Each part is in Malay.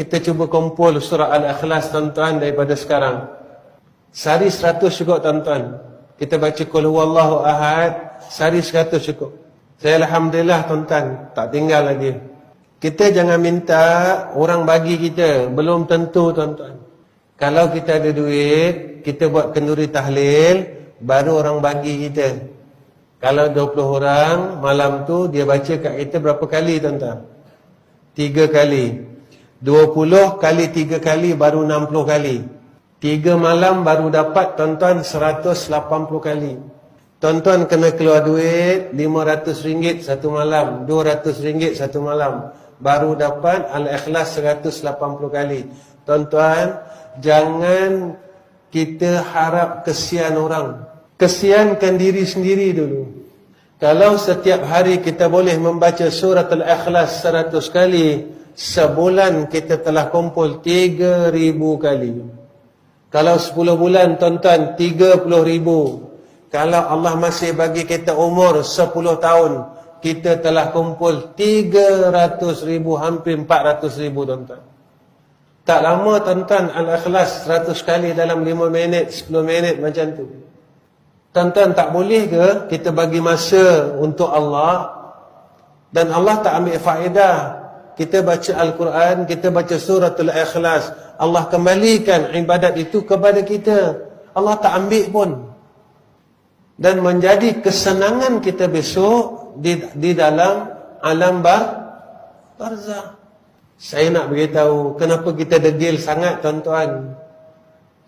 Kita cuba kumpul surah Al-Ikhlas tuan-tuan daripada sekarang. Sehari 100 cukup tuan-tuan. Kita baca Qul huwallahu ahad, sehari 100 cukup. Saya alhamdulillah tuan-tuan, tak tinggal lagi. Kita jangan minta orang bagi kita, belum tentu tuan-tuan. Kalau kita ada duit, kita buat kenduri tahlil, baru orang bagi kita. Kalau 20 orang, malam tu dia baca kat kita berapa kali tuan-tuan? 3 kali. 20 kali 3 kali baru 60 kali. 3 malam baru dapat tuan-tuan 180 kali. Tuan-tuan kena keluar duit RM500 satu malam, RM200 satu malam, baru dapat Al-Ikhlas 180 kali. Tuan-tuan, jangan kita harap kesian orang. Kesiankan diri sendiri dulu. Kalau setiap hari kita boleh membaca surat Al-Ikhlas 100 kali, sebulan kita telah kumpul 3,000 kali. Kalau 10 bulan tuan-tuan 30,000. Kalau Allah masih bagi kita umur 10 tahun, kita telah kumpul 300,000, hampir 400,000 tuan-tuan. Tak lama tuan-tuan, Al-Ikhlas 100 kali dalam 5 minit, 10 minit macam tu. Tuan-tuan, tak boleh ke kita bagi masa untuk Allah dan Allah tak ambil faedah? Kita baca Al-Quran, kita baca suratul Ikhlas, Allah kembalikan ibadat itu kepada kita. Allah tak ambil pun. Dan menjadi kesenangan kita besok di dalam alam barzah. Saya nak beritahu kenapa kita degil sangat tuan-tuan.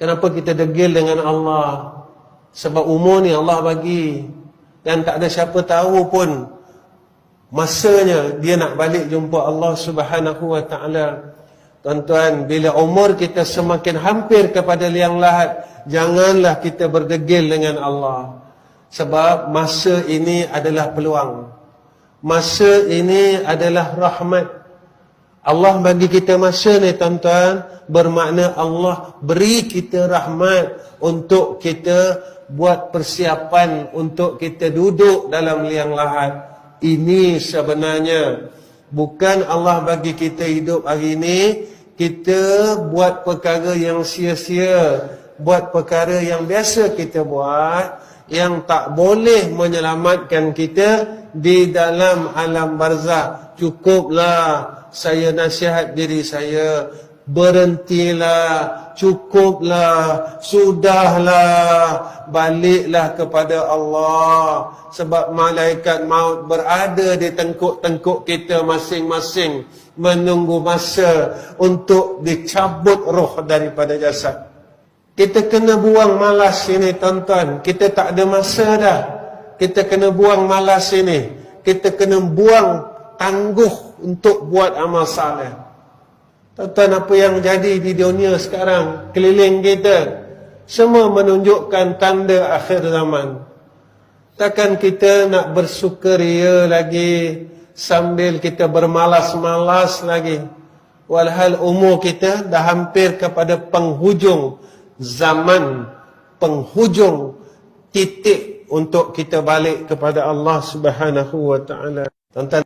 Kenapa kita degil dengan Allah? Sebab umur ni Allah bagi, dan tak ada siapa tahu pun masanya dia nak balik jumpa Allah Subhanahu wa taala. Tuan-tuan, bila umur kita semakin hampir kepada liang lahat, janganlah kita berdegil dengan Allah. Sebab masa ini adalah peluang. Masa ini adalah rahmat. Allah bagi kita masa ni tuan-tuan, bermakna Allah beri kita rahmat untuk kita buat persiapan untuk kita duduk dalam liang lahat. Ini sebenarnya bukan Allah bagi kita hidup hari ini, kita buat perkara yang sia-sia, buat perkara yang biasa kita buat, yang tak boleh menyelamatkan kita di dalam alam barzah. Cukuplah, saya nasihat diri saya, berhentilah, cukuplah, sudahlah, baliklah kepada Allah. Sebab malaikat maut berada di tengkuk-tengkuk kita masing-masing, menunggu masa untuk dicabut roh daripada jasad. Kita kena buang malas ini tuan-tuan. Kita tak ada masa dah. Kita kena buang malas ini. Kita kena buang tangguh untuk buat amal saleh. Tuan-tuan, apa yang jadi di dunia sekarang, keliling kita, semua menunjukkan tanda akhir zaman. Takkan kita nak bersukaria lagi sambil kita bermalas-malas lagi. Walhal umur kita dah hampir kepada penghujung zaman, penghujung titik untuk kita balik kepada Allah Subhanahu wa taala. Tuan-tuan,